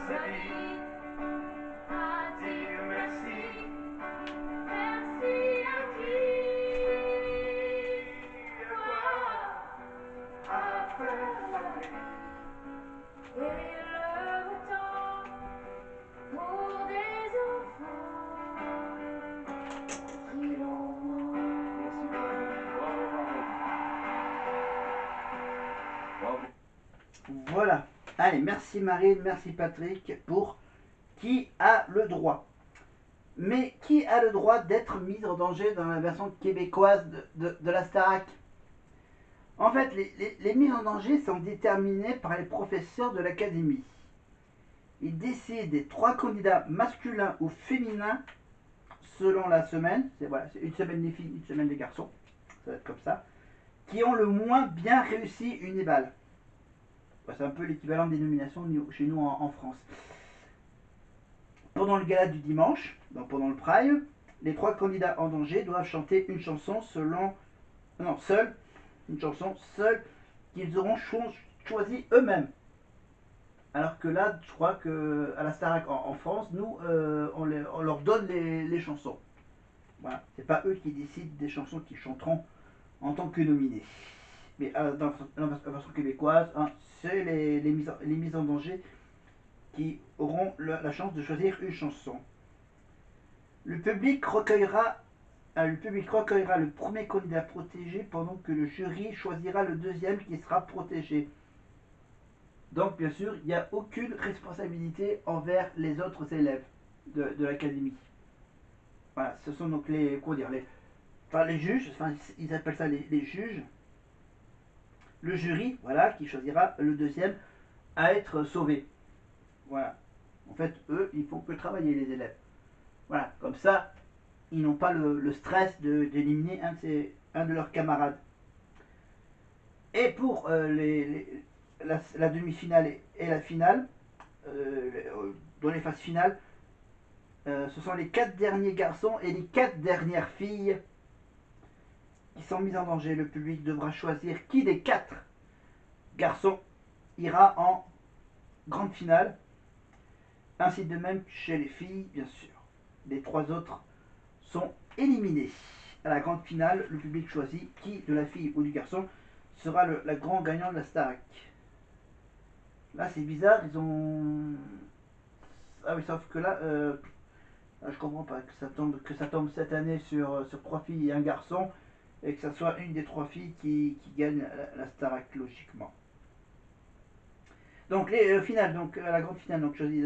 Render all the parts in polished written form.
sa vie à dire merci. Merci à qui, à quoi, à faire la vie. Et le beau temps pour des enfants qui l'ont. Voilà. Allez, merci Marine, merci Patrick pour Qui a le droit. Mais qui a le droit d'être mis en danger dans la version québécoise de la Starac? En fait, les mises en danger sont déterminées par les professeurs de l'académie. Ils décident des 3 candidats masculins ou féminins selon la semaine. C'est voilà, une semaine des filles, une semaine des garçons. Ça va être comme ça. Qui ont le moins bien réussi une ébale. C'est un peu l'équivalent des nominations chez nous en France. Pendant le gala du dimanche, donc pendant le Pride, les 3 candidats en danger doivent chanter une chanson selon. Non, seule. Une chanson seule qu'ils auront choisi eux-mêmes. Alors que là, je crois que à la Starac en France, nous, on leur donne les chansons. Voilà. C'est pas eux qui décident des chansons qu'ils chanteront en tant que nominés. Mais dans la version québécoise, hein, c'est les mises en danger qui auront la chance de choisir une chanson. Le public recueillera le premier candidat protégé pendant que le jury choisira le deuxième qui sera protégé. Donc, bien sûr, il n'y a aucune responsabilité envers les autres élèves de l'académie. Voilà, ce sont donc les juges, enfin, ils appellent ça les juges. Le jury, voilà, qui choisira le deuxième à être sauvé. Voilà. En fait, eux, ils font que travailler, les élèves. Voilà, comme ça, ils n'ont pas le stress d'éliminer un de leurs camarades. Et pour la demi-finale et la finale, dans les phases finales, ce sont les 4 derniers garçons et les 4 dernières filles qui sont mis en danger. Le public devra choisir qui des 4 garçons ira en grande finale. Ainsi de même chez les filles, bien sûr. Les 3 autres sont éliminés. À la grande finale, le public choisit qui de la fille ou du garçon sera la grand gagnant de la Starac. Là, c'est bizarre, ils ont. Ah oui, sauf que là, je comprends pas que ça tombe cette année sur 3 filles et un garçon et que ça soit une des 3 filles qui gagne la Starac logiquement. Donc, donc, à la grande finale, donc choisis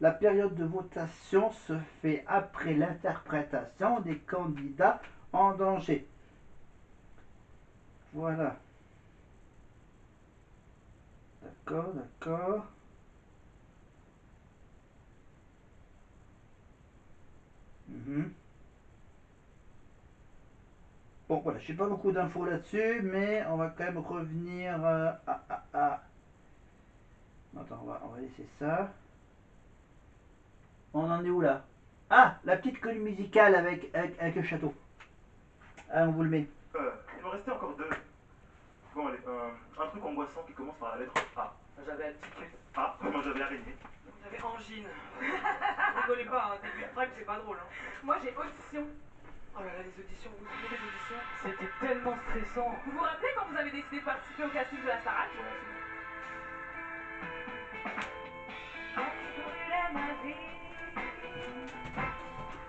la période de votation se fait après l'interprétation des candidats en danger. Voilà. D'accord, d'accord. Mhm. Bon, voilà, je n'ai pas beaucoup d'infos là-dessus, mais on va quand même revenir Attends, on va laisser ça. On en est où là? Ah, la petite comédie musicale avec le château. Ah, on vous le met. Il m'en restait encore 2. Bon, allez, un truc en boisson qui commence par la lettre A. J'avais attitude. Ah, moi j'avais araignée. J'avais angine. Rigolez pas, hein. Début de prime, c'est pas drôle. Hein. Moi, j'ai audition. Oh là là, les auditions, vous vous souvenez des auditions? C'était tellement stressant. Vous vous rappelez quand vous avez décidé de participer au casting de la Starac? Ouais, c'est bon. Je brûlais ma vie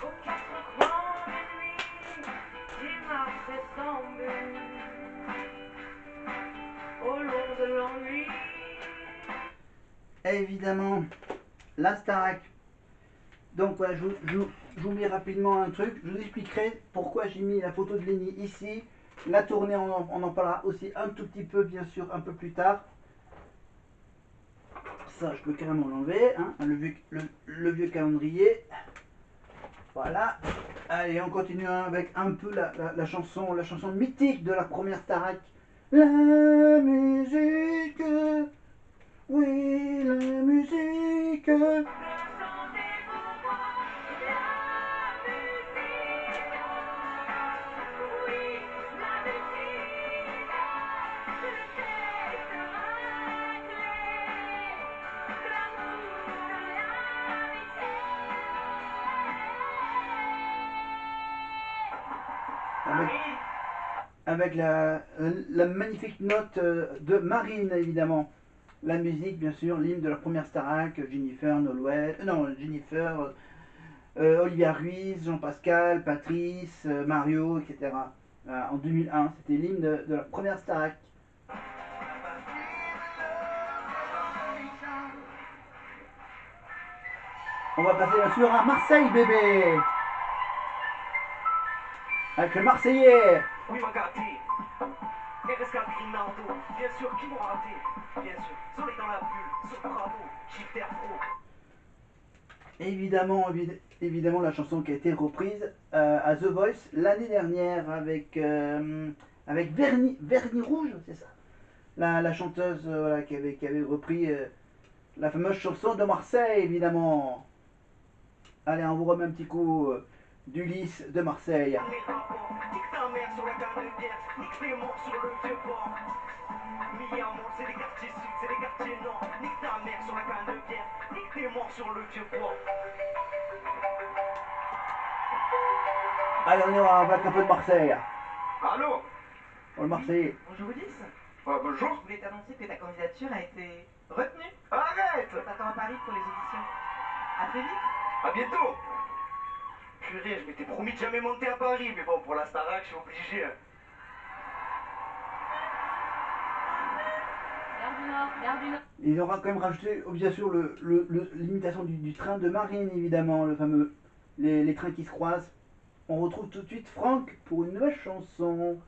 aux 4 coins de nuit. J'ai marché sans but au long de l'ennui. Évidemment, la Starac. Donc voilà, je vous mets rapidement un truc. Je vous expliquerai pourquoi j'ai mis la photo de Lenny ici. La tournée, on en parlera aussi un tout petit peu, bien sûr, un peu plus tard. Ça, je peux carrément l'enlever, hein, le vieux calendrier. Voilà. Allez, on continue avec un peu la chanson mythique de la première Starac. La musique, oui, la musique. avec la magnifique note de Marine, évidemment. La musique, bien sûr, l'hymne de la première Starac, Jennifer, Jennifer, Olivia Ruiz, Jean-Pascal, Patrice, Mario, etc. En 2001, c'était l'hymne de la première Starac. On va passer bien sûr à Marseille, bébé, avec le Marseillais. Oui, ma gâté. RSK Grinaldo, bien sûr, qui m'ont raté. Bien sûr, soleil dans la bulle, sur le Prado, Shifter Pro. Évidemment, la chanson qui a été reprise à The Voice l'année dernière avec Vernis Rouge, c'est ça, la chanteuse voilà, qui avait repris la fameuse chanson de Marseille, évidemment. Allez, on vous remet un petit coup d'Ulysse de Marseille. Nique ta mère sur la canne de guerre, nique tes morts sur le vieux port. Mi-amour, c'est des quartiers sud, c'est des quartiers nord. Nique ta mère sur la canne de guerre, nique tes morts sur le vieux port. Allez, on y va avec un peu de Marseille. Allô? Le Marseillais. Bonjour Ulysse. Bonjour. Je voulais t'annoncer que ta candidature a été retenue. Arrête! Je t'attends à Paris pour les auditions. À très vite. À bientôt! Purée, je m'étais promis de jamais monter à Paris, mais bon, pour la Starac, je suis obligé. Gare du Nord, Gare du Nord. Il aura quand même rajouté, bien sûr, l'imitation du train de Marine, évidemment, le fameux. Les trains qui se croisent. On retrouve tout de suite Franck pour une nouvelle chanson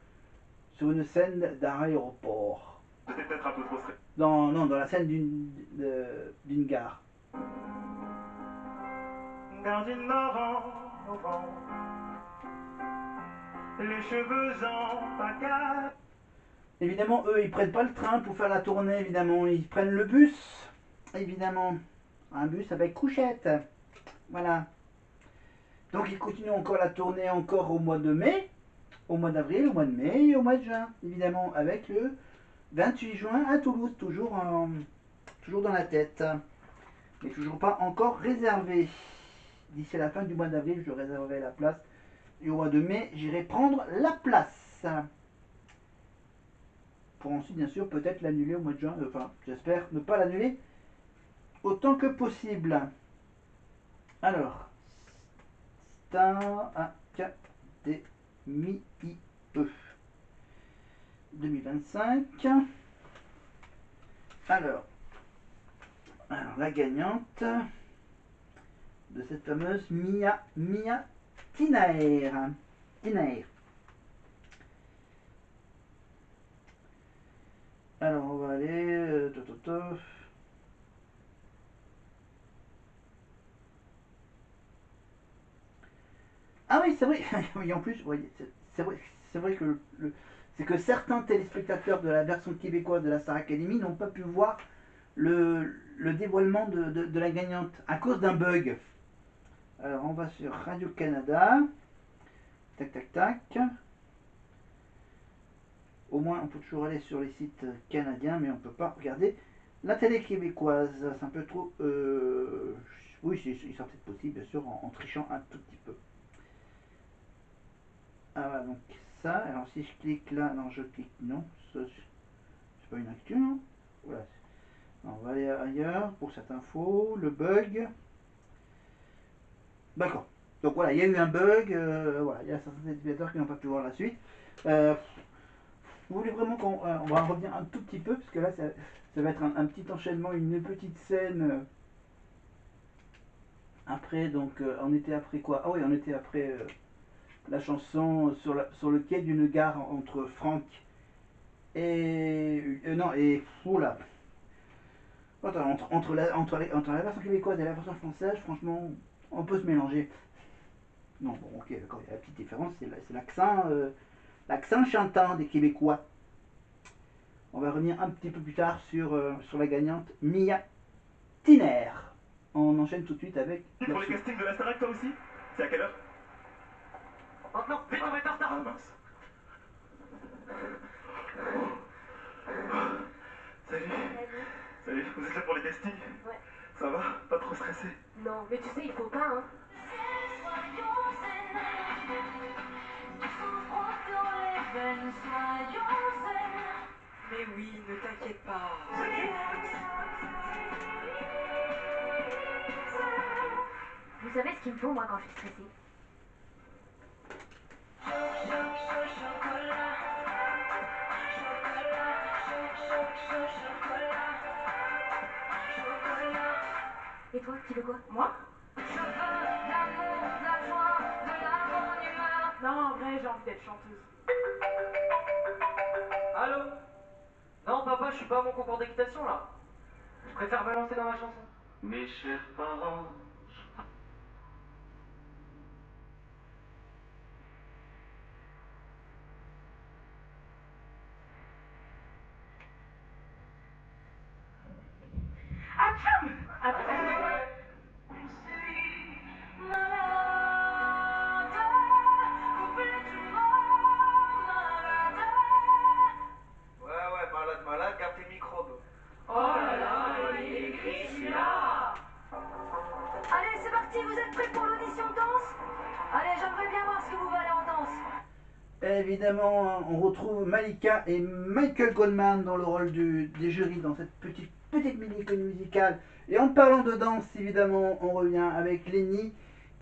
sur une scène d'aéroport. J'étais peut-être un peu trop stressé. Non, dans la scène d'une gare. Gare du Nord en novembre, les cheveux en pagaille. Évidemment, eux, ils prennent pas le train pour faire la tournée, évidemment. Ils prennent le bus, évidemment. Un bus avec couchette. Voilà. Donc, ils continuent encore la tournée encore au mois de mai, au mois d'avril, au mois de mai et au mois de juin, évidemment, avec le 28 juin à Toulouse, toujours dans la tête. Mais toujours pas encore réservé. D'ici la fin du mois d'avril, je réserverai la place. Et au mois de mai, j'irai prendre la place. Pour ensuite, bien sûr, peut-être l'annuler au mois de juin. Enfin, j'espère ne pas l'annuler autant que possible. Alors, Star Académie IE 2025. Alors, la gagnante de cette fameuse Mia Tinaer. Alors, on va aller. Ah oui, c'est vrai. Oui, en plus, oui, c'est vrai que c'est que certains téléspectateurs de la version québécoise de la Star Academy n'ont pas pu voir le dévoilement de la gagnante à cause d'un bug. Alors, on va sur Radio-Canada. Tac, tac, tac. Au moins, on peut toujours aller sur les sites canadiens, mais on ne peut pas regarder la télé québécoise. C'est un peu trop. Oui, il serait peut-être possible, bien sûr, en trichant un tout petit peu. Ah, voilà, donc ça. Alors, si je clique là, non, je clique, non. C'est pas une actu, non. Voilà. On va aller ailleurs pour cette info. Le bug. D'accord. Donc voilà, il y a eu un bug. Voilà, il y a certains utilisateurs qui n'ont pas pu voir la suite. Vous voulez vraiment qu'on on va en revenir un tout petit peu, parce que là, ça va être un petit enchaînement, une petite scène. Après, donc, on était après quoi? Ah oui, on était après la chanson sur le quai d'une gare entre Franck et. Non, et. Oula! Entre la version québécoise et la version française, franchement, on peut se mélanger. Non, bon, ok, d'accord, il y a la petite différence, c'est l'accent chantant des Québécois. On va revenir un petit peu plus tard sur la gagnante Mia Tiner. On enchaîne tout de suite avec. Pour les castings de la Starac, toi aussi? C'est à quelle heure? Maintenant, vite, on va être en retard. Ah mince. Salut. Salut, vous êtes là pour les castings? Ouais. Ça va? Pas trop stressé? Non, mais tu sais, il faut pas, hein. peine, soyons zen. Mais oui, ne t'inquiète pas. Vous savez ce qu'il me faut, moi, quand je suis stressée? Et toi, tu veux quoi? Moi? Je veux de l'amour, de la joie, de la bonne humeur. Non, en vrai, j'ai envie d'être chanteuse. Allô? Non, papa, je suis pas à mon concours d'équitation là. Je préfère me lancer dans ma chanson. Mes chers parents. Malade, complètement malade. Ouais, malade, garde tes microbes. Oh là là, il est écrit celui-là. Allez, c'est parti, vous êtes prêts pour l'audition de danse? Allez, j'aimerais bien voir ce que vous valez en danse. Évidemment, on retrouve Malika et Michael Goldman dans le rôle des jurys dans cette petite mini-comédie musicale. Et en parlant de danse, évidemment, on revient avec Lenny,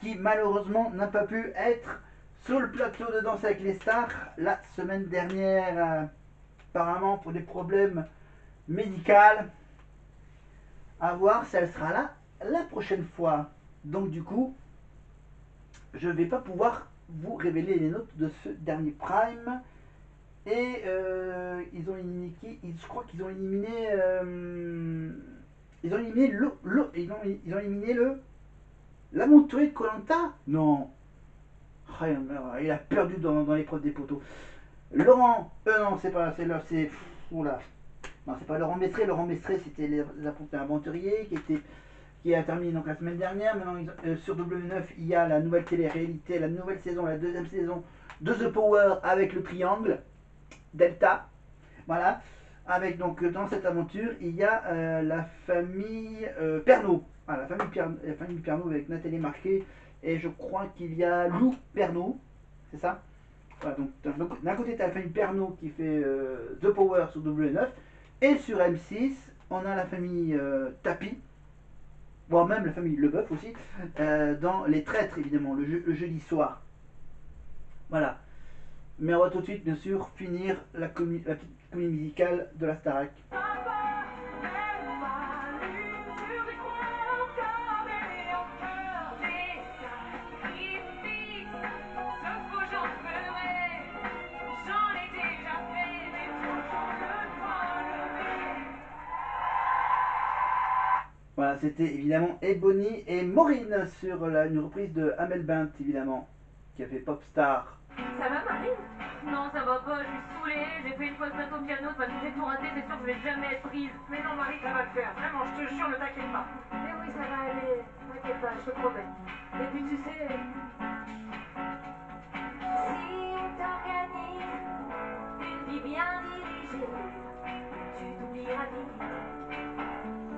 qui malheureusement n'a pas pu être sur le plateau de Danse avec les stars la semaine dernière, apparemment pour des problèmes médicaux. À voir si elle sera là la prochaine fois. Donc du coup, je ne vais pas pouvoir vous révéler les notes de ce dernier Prime. Et ils ont éliminé qui? Je crois qu'ils ont éliminé. Ils ont éliminé ils ont éliminé l'aventurier de Koh-Lanta. Non. Oh, il a perdu dans l'épreuve des poteaux. Laurent. Non, c'est pas. C'est là. C'est. Oula. Non, c'est pas Laurent Mestré. Laurent Mestré, c'était l'aventurier qui a terminé donc la semaine dernière. Maintenant, sur W9, il y a la nouvelle télé-réalité, la nouvelle saison, la deuxième saison de The Power avec le triangle Delta. Voilà. Avec donc dans cette aventure, il y a la famille Pernaut. Ah, la famille Pernaut avec Nathalie Marquet. Et je crois qu'il y a Lou Pernaut. C'est ça? Voilà, donc d'un côté, tu as la famille Pernaut qui fait The Power sur W9. Et sur M6, on a la famille Tapi, voire même la famille Leboeuf aussi, dans Les Traîtres, évidemment, le jeudi soir. Voilà. Mais on va tout de suite, bien sûr, finir la petite comédie musicale de la Starac. Papa, même pas lu sur des coins comme et en cœur des sacrifices. Ce faux j'en ferai, j'en ai déjà fait, mais toujours le poing levé. Voilà, c'était évidemment Ebony et Maureen sur une reprise de Amel Bent, évidemment, qui a fait Popstar. Ça va, Marie? Non, ça va pas, je suis saoulée, j'ai fait une fausse note au piano, de toute façon j'ai tout raté, c'est sûr que je vais jamais être prise. Mais non, Marie, ça va le faire. Vraiment, je te jure, ne t'inquiète pas. Mais oui, ça va aller. T'inquiète pas, je te promets. Et puis tu sais, Si on t'organise une vie bien dirigée, tu t'oublieras vite.